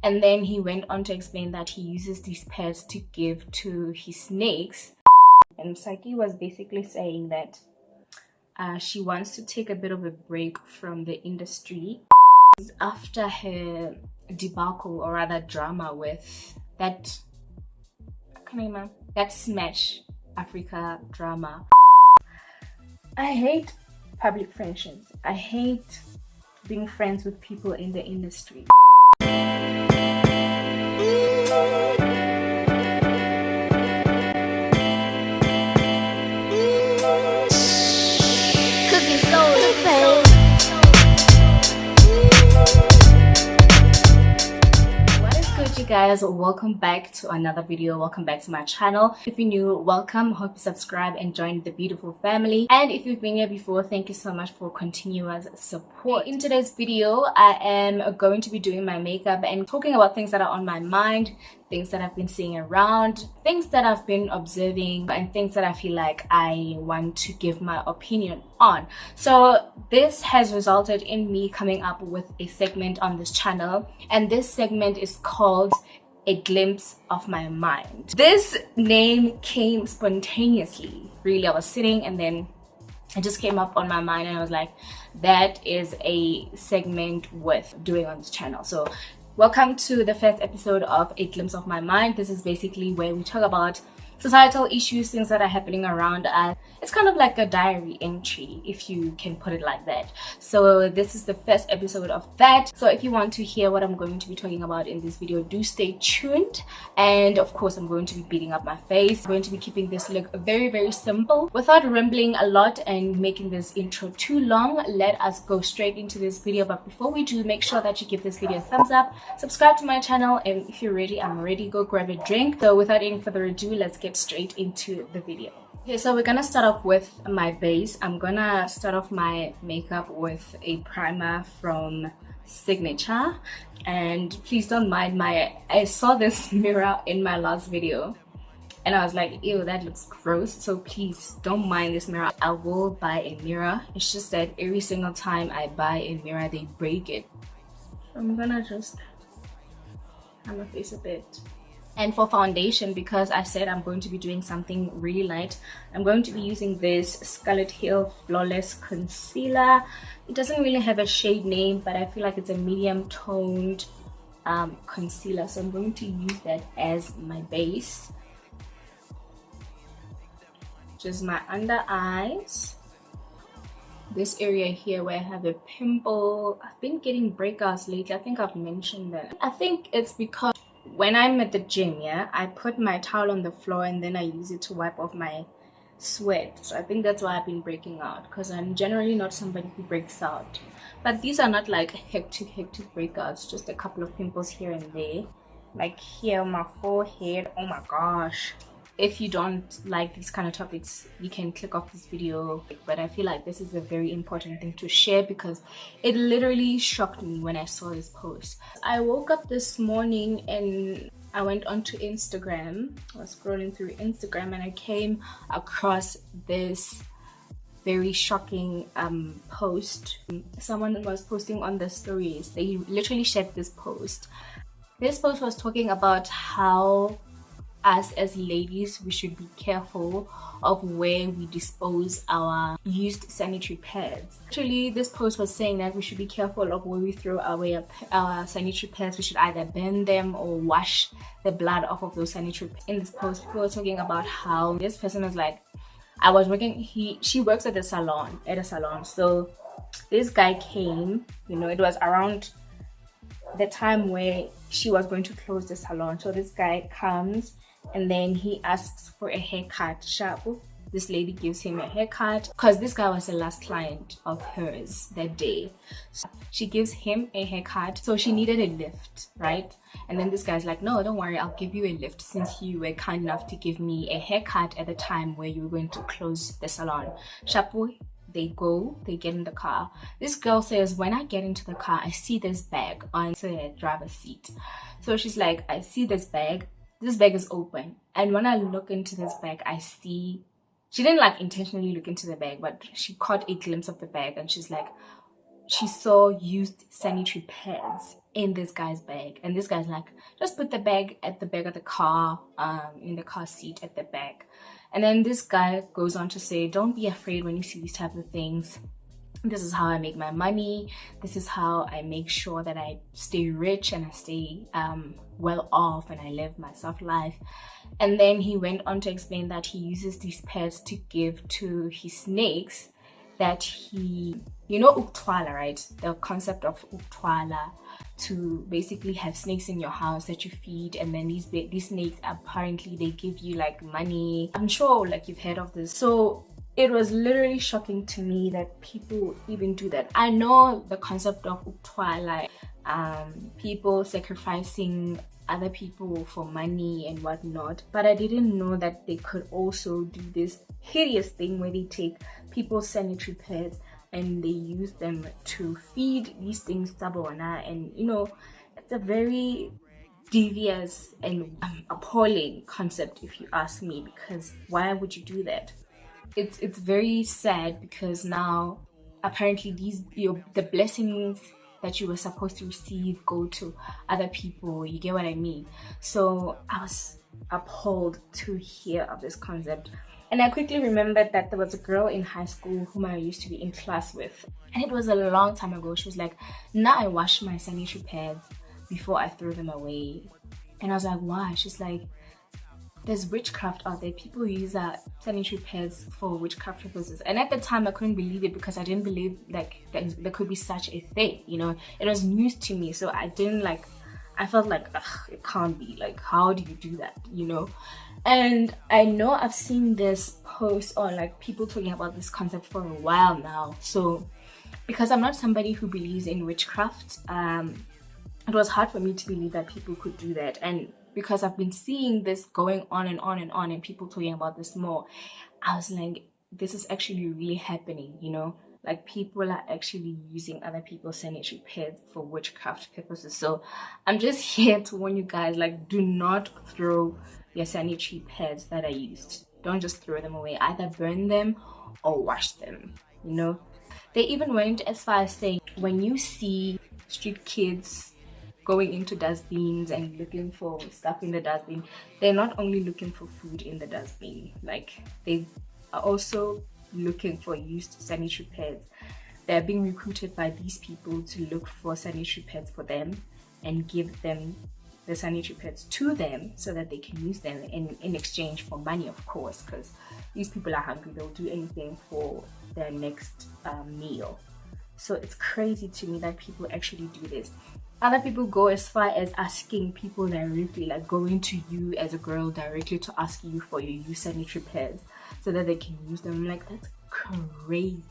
And then he went on to explain that he uses these pads to give to his snakes. And Psyche was basically saying that she wants to take a bit of a break from the industry after her debacle, or rather drama, with that Smash Africa drama. I hate public friendships. I hate being friends with people in the industry. Guys, welcome back to another video. Welcome back to my channel. If you're new, welcome. Hope you subscribe and join the beautiful family. And if you've been here before, thank you so much for continuous support. In today's video, I am going to be doing my makeup and talking about things that are on my mind, things that I've been seeing around, things that I've been observing, and things that I feel like I want to give my opinion on. So this has resulted in me coming up with a segment on this channel, and this segment is called A Glimpse of My Mind. This name came spontaneously. Really, I was sitting and then it just came up on my mind and I was like, that is a segment worth doing on this channel. So welcome to the first episode of A Glimpse of My Mind. This is basically where we talk about societal issues, things that are happening around us. It's kind of like a diary entry, if you can put it like that. So this is the first episode of that. So if you want to hear what I'm going to be talking about in this video, do stay tuned. And of course, I'm going to be beating up my face. I'm going to be keeping this look very, very simple. Without rambling a lot and making this intro too long, let us go straight into this video. But before we do, make sure that you give this video a thumbs up, subscribe to my channel, and if you're ready, I'm ready, go grab a drink. So without any further ado, let's get straight into the video. Okay, so we're gonna start off with my base. I'm gonna start off my makeup with a primer from Signature, and please don't mind I saw this mirror in my last video and I was like, ew, that looks gross, so please don't mind this mirror. I will buy a mirror. It's just that every single time I buy a mirror they break it. So I'm gonna just have my face a bit. And for foundation, because I said I'm going to be doing something really light, I'm going to be using this Scarlet Hill Flawless Concealer. It doesn't really have a shade name, but I feel like it's a medium toned concealer, so I'm going to use that as my base. Just my under eyes, this area here where I have a pimple. I've been getting breakouts lately. I think I've mentioned that. I think it's because when I'm at the gym, yeah, I put my towel on the floor and then I use it to wipe off my sweat. So I think that's why I've been breaking out, because I'm generally not somebody who breaks out. But these are not like hectic breakouts, just a couple of pimples here and there, like here on my forehead. Oh my gosh. If you don't like these kind of topics, you can click off this video, but I feel like this is a very important thing to share because it literally shocked me when I saw this post. I woke up this morning and I went onto Instagram. I was scrolling through Instagram and I came across this very shocking post. Someone was posting on the stories. They literally shared this post. This post was talking about how us as ladies, we should be careful of where we dispose our used sanitary pads. Actually, this post was saying that we should be careful of where we throw away our sanitary pads. We should either burn them or wash the blood off of those sanitary pads. In this post, people were talking about how this person was like, I was working, she works at a salon, so this guy came, you know, it was around the time where she was going to close the salon. So this guy comes and then he asks for a haircut. Sharp. This lady gives him a haircut because this guy was the last client of hers that day. So she gives him a haircut, so she needed a lift, right? And then this guy's like, no, don't worry, I'll give you a lift since you were kind enough to give me a haircut at the time where you were going to close the salon. Shapu, they get in the car. This girl says, when I get into the car, I see this bag on the driver's seat. So she's like, I see this bag. This bag is open, and when I look into this bag, I see, she didn't like intentionally look into the bag, but she caught a glimpse of the bag and she's like, she saw used sanitary pads in this guy's bag, and this guy's like, just put the bag at the back of the car, in the car seat at the back. And then this guy goes on to say, don't be afraid when you see these type of things. This is how I make my money. This is how I make sure that I stay rich and I stay well off and I live my soft life. And then he went on to explain that he uses these pads to give to his snakes, that he, you know, Utwala, right? The concept of Utwala, to basically have snakes in your house that you feed, and then these snakes, apparently they give you like money. I'm sure like you've heard of this. So it was literally shocking to me that people even do that. I know the concept of Utwala, people sacrificing other people for money and whatnot, but I didn't know that they could also do this hideous thing where they take people's sanitary pads and they use them to feed these things sabona. And you know, it's a very devious and appalling concept, if you ask me, because why would you do that? It's very sad, because now apparently the blessings that you were supposed to receive go to other people. You get what I mean? So I was appalled to hear of this concept. And I quickly remembered that there was a girl in high school whom I used to be in class with, and it was a long time ago. She was like, now I wash my sanitary pads before I throw them away. And I was like, why? She's like, there's witchcraft out there. People use sanitary pads for witchcraft purposes. And at the time I couldn't believe it, because I didn't believe like there could be such a thing, you know. It was news to me, so I felt like, ugh, it can't be. Like, how do you do that, you know? And I know I've seen this post, or like people talking about this concept for a while now. So because I'm not somebody who believes in witchcraft, it was hard for me to believe that people could do that. And because I've been seeing this going on and on and on, and people talking about this more, I was like, this is actually really happening, you know? Like, people are actually using other people's sanitary pads for witchcraft purposes. So I'm just here to warn you guys, like, do not throw your sanitary pads that are used. Don't just throw them away. Either burn them or wash them, you know? They even went as far as saying, when you see street kids going into dustbins and looking for stuff in the dustbin, they're not only looking for food in the dustbin, like they are also looking for used sanitary pads. They're being recruited by these people to look for sanitary pads for them and give them the sanitary pads to them so that they can use them in exchange for money, of course, because these people are hungry. They'll do anything for their next meal. So it's crazy to me that people actually do this. Other people go as far as asking people directly, like going to you as a girl directly to ask you for your used sanitary pads so that they can use them. I'm like, that's crazy.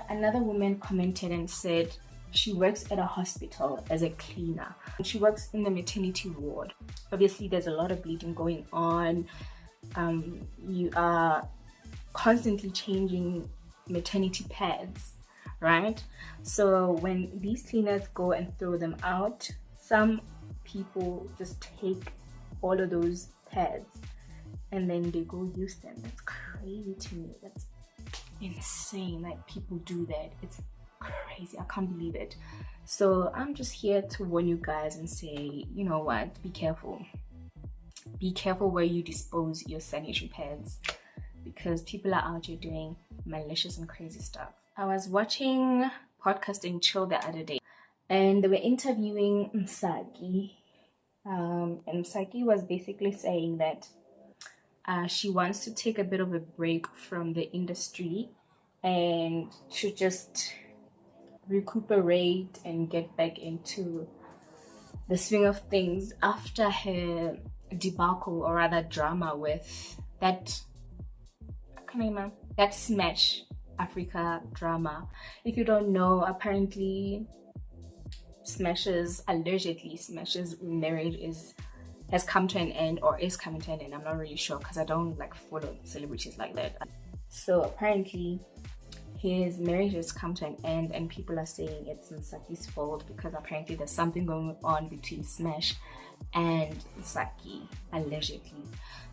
Another woman commented and said she works at a hospital as a cleaner. She works in the maternity ward. Obviously, there's a lot of bleeding going on. You are constantly changing maternity pads, right? So when these cleaners go and throw them out, some people just take all of those pads and then they go use them. That's crazy to me. That's insane. Like, people do that. It's crazy. I can't believe it. So I'm just here to warn you guys and say, you know what, be careful. Be careful where you dispose your sanitary pads, because people are out here doing malicious and crazy stuff. I was watching Podcasting Chill the other day, and they were interviewing Msaki. And Msaki was basically saying that she wants to take a bit of a break from the industry and to just recuperate and get back into the swing of things after her debacle, or rather drama, with that Smash Africa drama. If you don't know, apparently allegedly Smash's marriage has come to an end, or is coming to an end. I'm not really sure, because I don't like follow celebrities like that. So apparently his marriage has come to an end, and people are saying it's Msaki's fault, because apparently there's something going on between Smash and Msaki, allegedly.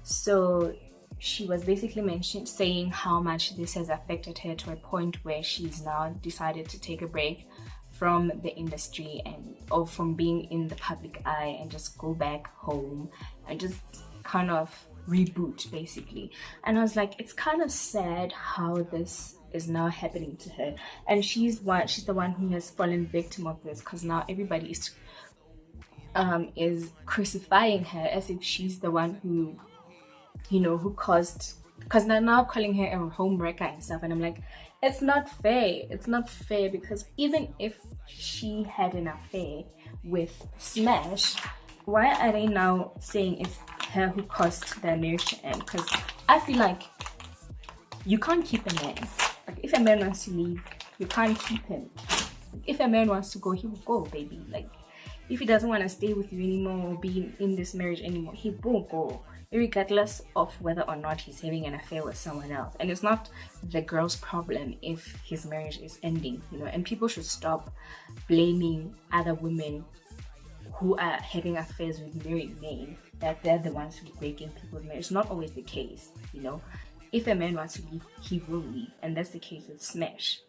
So she was basically saying how much this has affected her, to a point where she's now decided to take a break from the industry and or from being in the public eye and just go back home and just kind of reboot basically. And I was like, it's kind of sad how this is now happening to her, and she's the one who has fallen victim of this, because now everybody is crucifying her as if she's the one who, you know, who caused, because they're now calling her a homewrecker and stuff. And I'm like, it's not fair. It's not fair, because even if she had an affair with Smash, why are they now saying it's her who caused their marriage to end? Because I feel like you can't keep a man. Like, if a man wants to leave, you can't keep him. If a man wants to go, he will go, baby. Like, if he doesn't want to stay with you anymore or be in this marriage anymore, he will go, regardless of whether or not he's having an affair with someone else. And it's not the girl's problem if his marriage is ending, you know. And people should stop blaming other women who are having affairs with married men, that they're the ones who are breaking people's marriage. It's not always the case, you know. If a man wants to leave, he will leave, and that's the case with Smash.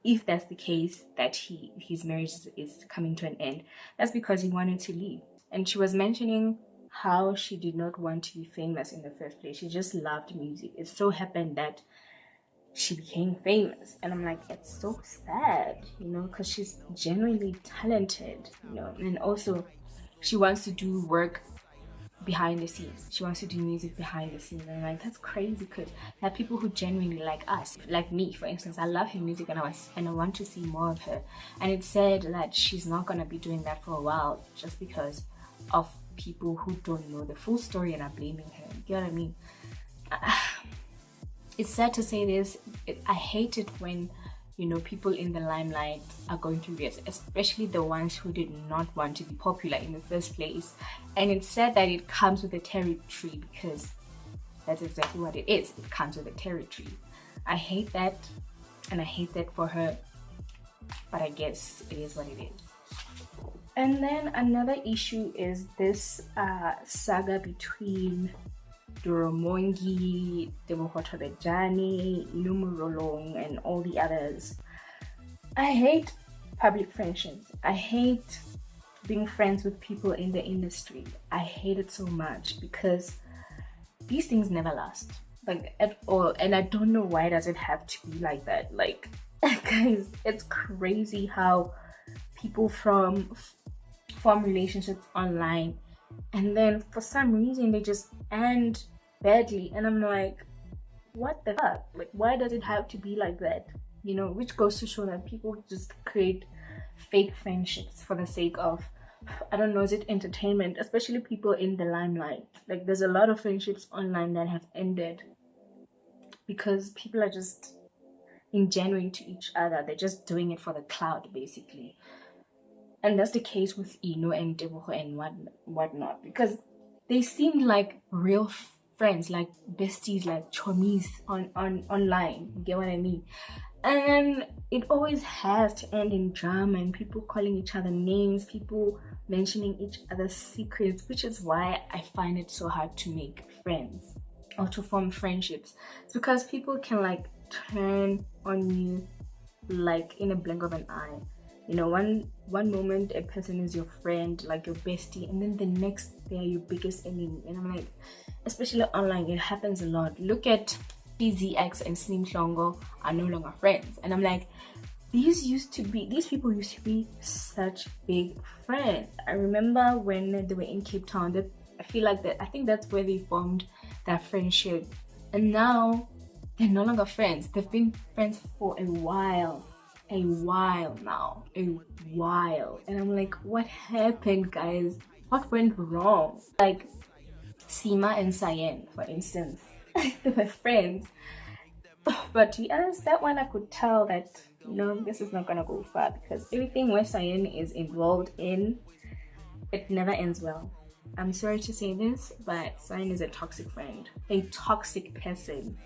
If that's the case that his marriage is coming to an end, that's because he wanted to leave. And she was mentioning how she did not want to be famous in the first place. She just loved music. It so happened that she became famous, and I'm like, it's so sad, you know, because she's genuinely talented, you know. And also she wants to do work behind the scenes. She wants to do music behind the scenes, and I'm like, that's crazy, because there are people who genuinely like us, like me for instance. I love her music and I want to see more of her, and it's sad that she's not gonna be doing that for a while just because of people who don't know the full story and are blaming her. You know what I mean? It's sad to say this. I hate it when, you know, people in the limelight are going through this, especially the ones who did not want to be popular in the first place. And it's sad that it comes with a territory, because that's exactly what it is. It comes with a territory. I hate that, and I hate that for her, but I guess it is what it is. And then another issue is this saga between Doromongi, Debohotobejani, Numurolong, and all the others. I hate public friendships. I hate being friends with people in the industry. I hate it so much, because these things never last, like, at all. And I don't know why does it have to be like that. Like, guys, it's crazy how people form relationships online, and then for some reason they just end badly. And I'm like, what the fuck? Like, why does it have to be like that? You know, which goes to show that people just create fake friendships for the sake of, I don't know, is it entertainment? Especially people in the limelight. Like, there's a lot of friendships online that have ended because people are just ingenuine to each other. They're just doing it for the clout, basically. And that's the case with Ino and Deboho and whatnot, because they seemed like real friends, like besties, like chomis online. You get what I mean? And it always has to end in drama and people calling each other names, people mentioning each other's secrets, which is why I find it so hard to make friends or to form friendships. It's because people can like turn on you like in a blink of an eye. You know, one moment a person is your friend, like your bestie, and then the next they are your biggest enemy. And I'm like, especially online, it happens a lot. Look at PZX and Slim Shongo are no longer friends, and I'm like, these people used to be such big friends. I remember when they were in Cape Town, I think that's where they formed that friendship, and now they're no longer friends. They've been friends for a while now, and I'm like, what happened, guys? What went wrong? Like Sima and Cyan, for instance, they were friends, but to be honest, that one I could tell that, you know, this is not gonna go far, because everything where Cyan is involved in, it never ends well. I'm sorry to say this, but Cyan is a toxic friend, a toxic person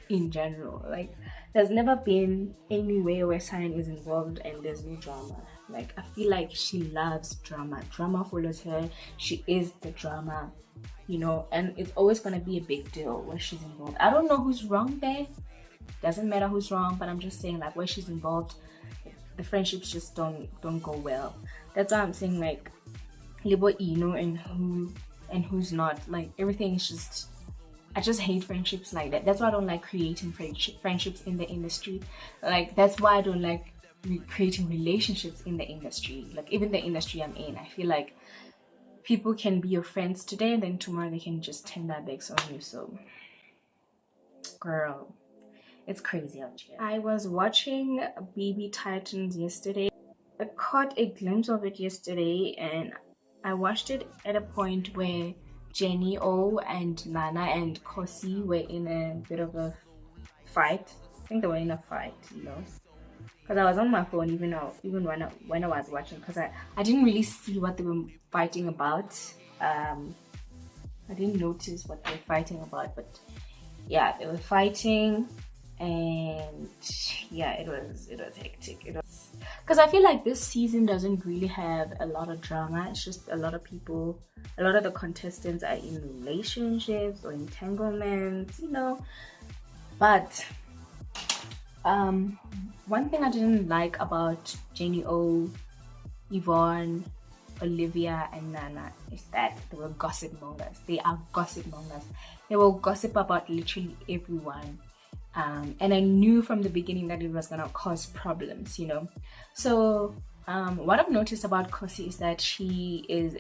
in general. Like, there's never been any way where Cyan is involved and there's no drama. Like, I feel like she loves drama. Drama follows her. She is the drama, you know, and it's always gonna be a big deal where she's involved. I don't know who's wrong there. Doesn't matter who's wrong, but I'm just saying, like, where she's involved, the friendships just don't go well. That's why I'm saying like libo and who's not, like everything is just, I just hate friendships like that. That's why I don't like creating friendships in the industry. Like that's why I don't like creating relationships in the industry. Like even the industry I'm in, I feel like people can be your friends today and then tomorrow they can just turn their backs on you. So girl, it's crazy out here. I was watching Baby Titans yesterday. I caught a glimpse of it yesterday and I watched it at a point where Jenny O and Nana and Kosi were in a bit of a fight. I think they were in a fight, you know, because I was on my phone even when I was watching, because I didn't really see what they were fighting about. I didn't notice what they were fighting about, but yeah, they were fighting, and yeah, it was hectic. It was, because I feel like this season doesn't really have a lot of drama. It's just a lot of people, a lot of the contestants are in relationships or entanglements, you know. But one thing I didn't like about Jenny O, Yvonne, Olivia and Nana is that they were gossip mongers. They are gossip mongers. They will gossip about literally everyone. And I knew from the beginning that it was gonna cause problems, you know. So what I've noticed about Kosi is that she is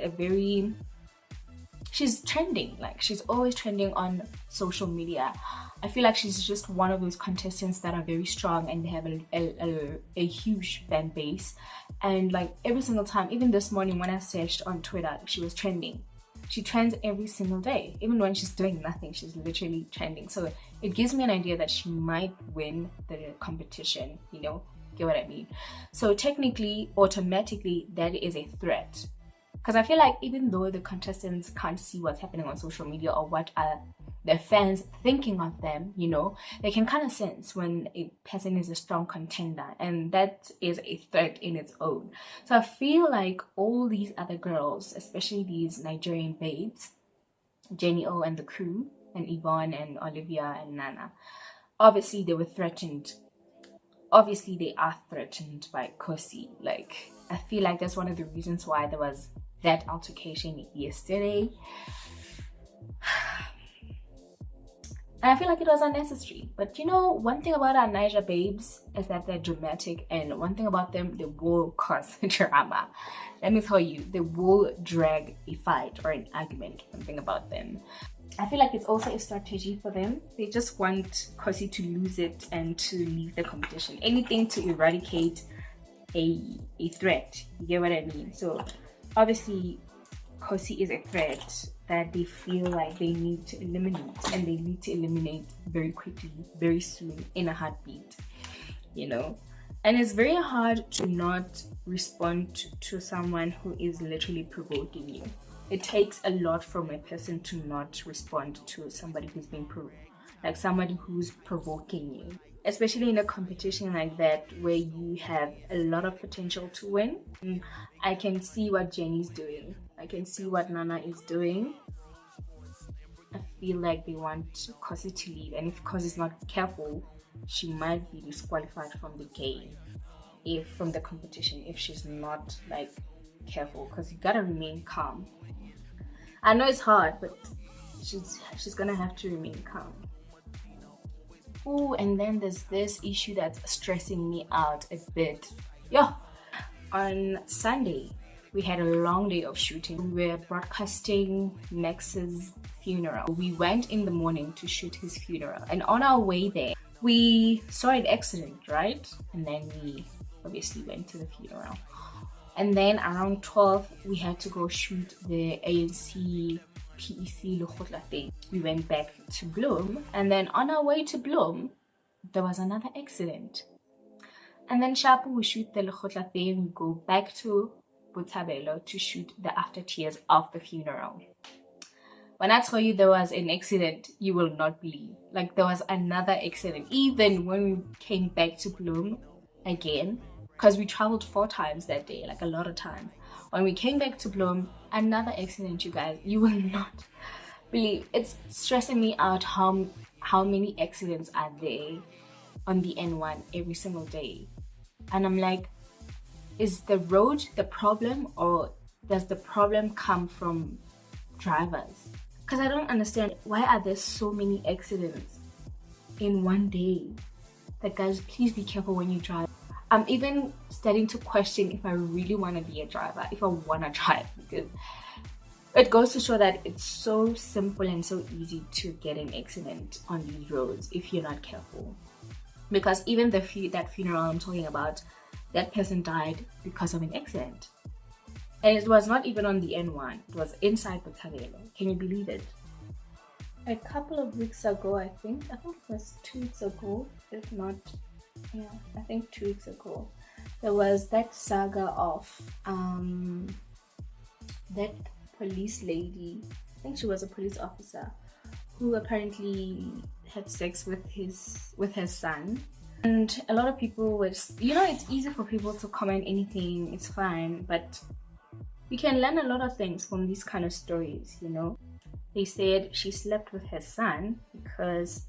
she's trending. Like she's always trending on social media. I feel like she's just one of those contestants that are very strong and they have a huge fan base. And like every single time, even this morning when I searched on Twitter, she was trending. She trends every single day. Even when she's doing nothing, she's literally trending. So it gives me an idea that she might win the competition, you know, get what I mean? So technically, automatically, that is a threat. Because I feel like even though the contestants can't see what's happening on social media or what are their fans thinking of them, you know, they can kind of sense when a person is a strong contender, and that is a threat in its own. So I feel like all these other girls, especially these Nigerian babes, Jenny O and the crew, and Yvonne and Olivia and Nana, obviously they were threatened. Obviously they are threatened by Kosi. Like I feel like that's one of the reasons why there was that altercation yesterday. And I feel like it was unnecessary. But you know, one thing about our Niger babes is that they're dramatic, and one thing about them, they will cause drama. Let me tell you, they will drag a fight or an argument. One thing about them, I feel like it's also a strategy for them. They just want Kosi to lose it and to leave the competition. Anything to eradicate a threat. You get what I mean? So obviously Kosi is a threat that they feel like they need to eliminate, and they need to eliminate very quickly, very soon, in a heartbeat, you know. And it's very hard to not respond to someone who is literally provoking you. It takes a lot from a person to not respond to somebody who's being like somebody who's provoking you, especially in a competition like that where you have a lot of potential to win. I can see what Jenny's doing. I can see what Nana is doing. I feel like they want Kosi to leave, and if Kosi's not careful, she might be disqualified from the game, from the competition, if she's not like careful, because you gotta remain calm. I know it's hard, but she's gonna have to remain calm. Oh, and then there's this issue that's stressing me out a bit. On Sunday we had a long day of shooting. We were broadcasting Max's funeral. We went in the morning to shoot his funeral, and on our way there we saw an accident, right? And then we obviously went to the funeral, and then around 12 we had to go shoot the ANC PEC Lekgotla thing. We went back to Bloem, and then on our way to Bloem there was another accident. And then sharp we shoot the Lekgotla thing, we go back to Botshabelo to shoot the after tears of the funeral. When I tell you there was an accident, you will not believe. Like there was another accident even when we came back to Bloem again, because we traveled 4 times that day, like a lot of times. When we came back to Bloem, another accident, you guys. You will not believe. It's stressing me out how many accidents are there on the N1 every single day. And I'm like, is the road the problem, or does the problem come from drivers? Because I don't understand, why are there so many accidents in one day? Like, guys, please be careful when you drive. I'm even starting to question if I really want to be a driver, if I want to drive, because it goes to show that it's so simple and so easy to get an accident on these roads if you're not careful. Because even that funeral I'm talking about, that person died because of an accident. And it was not even on the N1, it was inside Battalion. Can you believe it? A couple of weeks ago, I think it was 2 weeks ago, if not, yeah, I think 2 weeks ago, there was that saga of that police lady, I think she was a police officer, who apparently had sex with her son. And a lot of people would, you know, it's easy for people to comment anything, it's fine, but you can learn a lot of things from these kind of stories, you know. They said she slept with her son because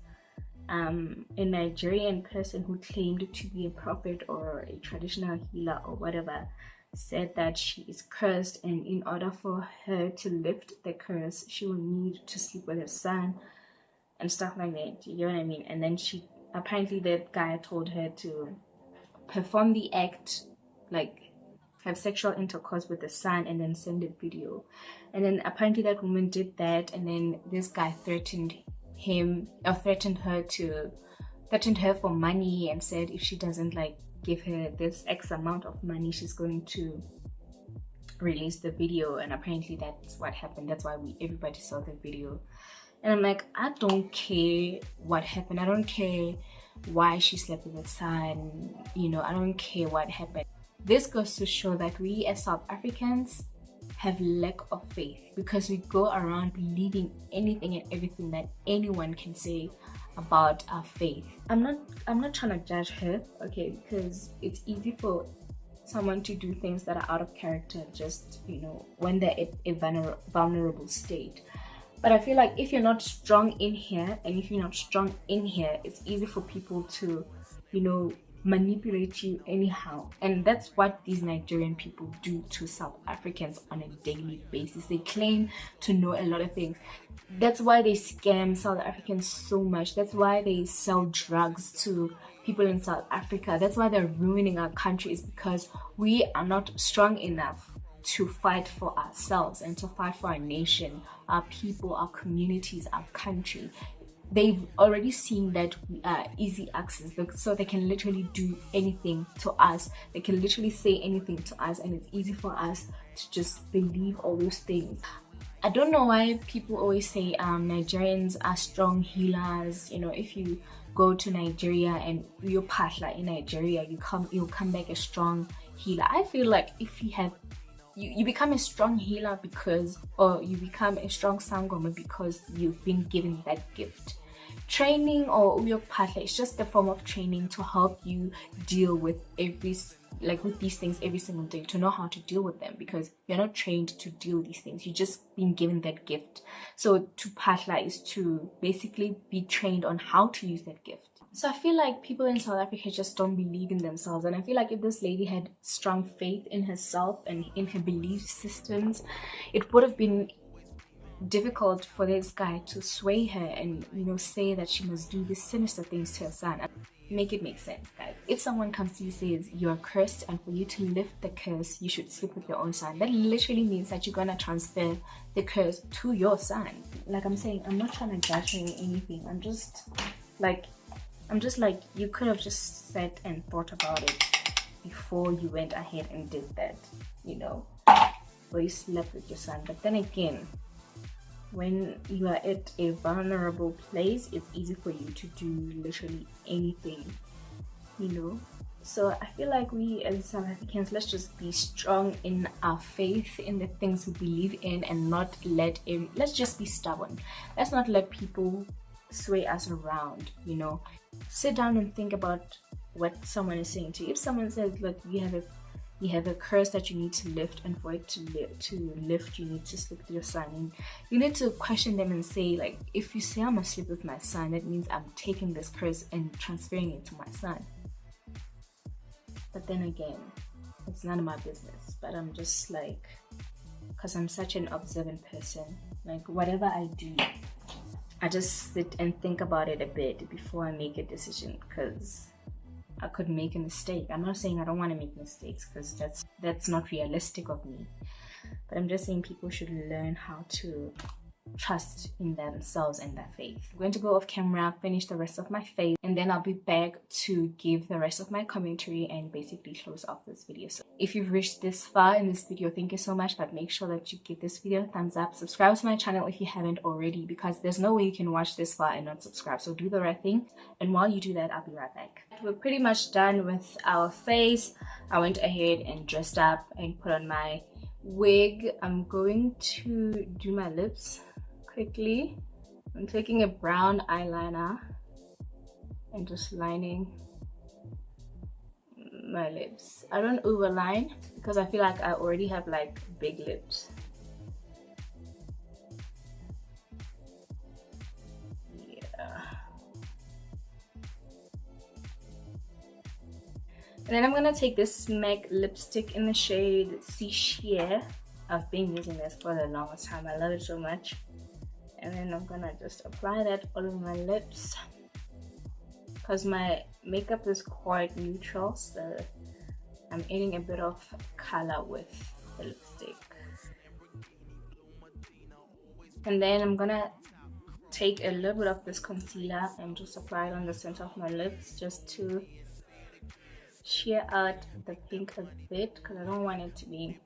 a Nigerian person who claimed to be a prophet or a traditional healer or whatever said that she is cursed, and in order for her to lift the curse, she will need to sleep with her son and stuff like that, you know what I mean? And then she, apparently that guy told her to perform the act, like have sexual intercourse with the son, and then send a video. And then apparently that woman did that, and then this guy threatened her for money, and said if she doesn't like give her this X amount of money, she's going to release the video. And apparently that's what happened. That's why everybody saw the video. And I'm like, I don't care what happened, I don't care why she slept with the son, you know, I don't care what happened. This goes to show that we as South Africans have lack of faith, because we go around believing anything and everything that anyone can say about our faith. I'm not trying to judge her, okay, because it's easy for someone to do things that are out of character, just, you know, when they're at a vulnerable state. But I feel like if you're not strong in here, and if you're not strong in here, it's easy for people to, you know, manipulate you anyhow. And that's what these Nigerian people do to South Africans on a daily basis. They claim to know a lot of things. That's why they scam South Africans so much. That's why they sell drugs to people in South Africa. That's why they're ruining our country, is because we are not strong enough to fight for ourselves and to fight for our nation, our people, our communities, our country. They've already seen that we are easy access, so they can literally do anything to us. They can literally say anything to us, and it's easy for us to just believe all those things. I don't know why people always say Nigerians are strong healers. You know, if you go to Nigeria and you're pasla in Nigeria, you'll come back a strong healer. I feel like if you have you become a strong healer because, or you become a strong sangoma because you've been given that gift. Training or uyok patla is just a form of training to help you deal with with these things every single day, to know how to deal with them, because you're not trained to deal with these things. You've just been given that gift. So to patla is to basically be trained on how to use that gift. So I feel like people in South Africa just don't believe in themselves, and I feel like if this lady had strong faith in herself and in her belief systems, it would have been difficult for this guy to sway her and, you know, say that she must do these sinister things to her son. Make it make sense, guys. If someone comes to you and says you're cursed, and for you to lift the curse you should sleep with your own son, that literally means that you're gonna transfer the curse to your son. Like I'm saying, I'm not trying to judge her or anything. I'm just like you could have just sat and thought about it before you went ahead and did that, you know, or you slept with your son. But then again, when you are at a vulnerable place, it's easy for you to do literally anything, you know. So I feel like we as South Africans, let's just be strong in our faith, in the things we believe in, and not let's just be stubborn. Let's not let people sway us around, you know. Sit down and think about what someone is saying to you. If someone says, look, you have a curse that you need to lift, and for it to lift you need to sleep with your son, and you need to question them and say, like, if you say I'm gonna sleep with my son, that means I'm taking this curse and transferring it to my son. But then again, it's none of my business. But I'm just like, because I'm such an observant person, like whatever I do, I just sit and think about it a bit before I make a decision, because I could make a mistake. I'm not saying I don't want to make mistakes, because that's not realistic of me, but I'm just saying people should learn how to trust in themselves and their faith. I'm going to go off camera, finish the rest of my face, and then I'll be back to give the rest of my commentary and basically close off this video. So if you've reached this far in this video, thank you so much, but make sure that you give this video a thumbs up, subscribe to my channel if you haven't already, because there's no way you can watch this far and not subscribe. So do the right thing, and while you do that, I'll be right back. We're pretty much done with our face. I went ahead and dressed up and put on my wig. I'm going to do my lips quickly. I'm taking a brown eyeliner and just lining my lips. I don't overline because I feel like I already have like big lips. Yeah. And then I'm gonna take this MAC lipstick in the shade Sea Sheer. I've been using this for the longest time. I love it so much. And then I'm gonna just apply that all over my lips, because my makeup is quite neutral, so I'm adding a bit of color with the lipstick. And then I'm gonna take a little bit of this concealer and just apply it on the center of my lips, just to sheer out the pink a bit, because I don't want it to be,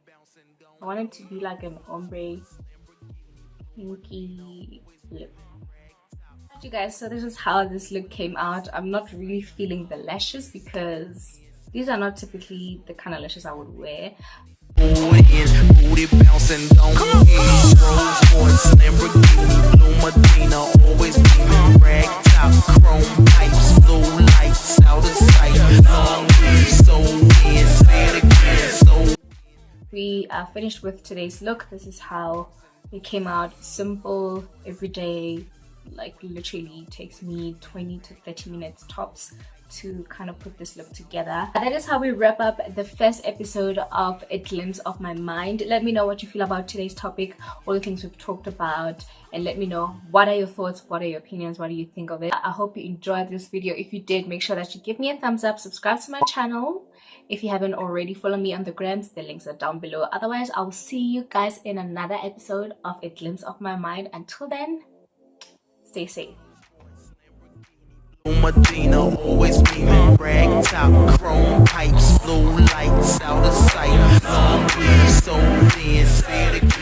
I want it to be like an ombre pinky lip. You guys, so this is how this look came out. I'm not really feeling the lashes because these are not typically the kind of lashes I would wear. We are finished with today's look. This is how it came out. Simple, everyday, like literally takes me 20 to 30 minutes tops to kind of put this look together. That is how we wrap up the first episode of A Glimpse of My Mind. Let me know what you feel about today's topic, all the things we've talked about, and let me know what are your thoughts, what are your opinions, what do you think of it. I hope you enjoyed this video. If you did, make sure that you give me a thumbs up, subscribe to my channel. If you haven't already, follow me on the grams, the links are down below. Otherwise, I'll see you guys in another episode of A Glimpse of My Mind. Until then, stay safe. Medina, always beaming, rag top, chrome pipes, blue lights out of sight. Long weed, so thin, say it again.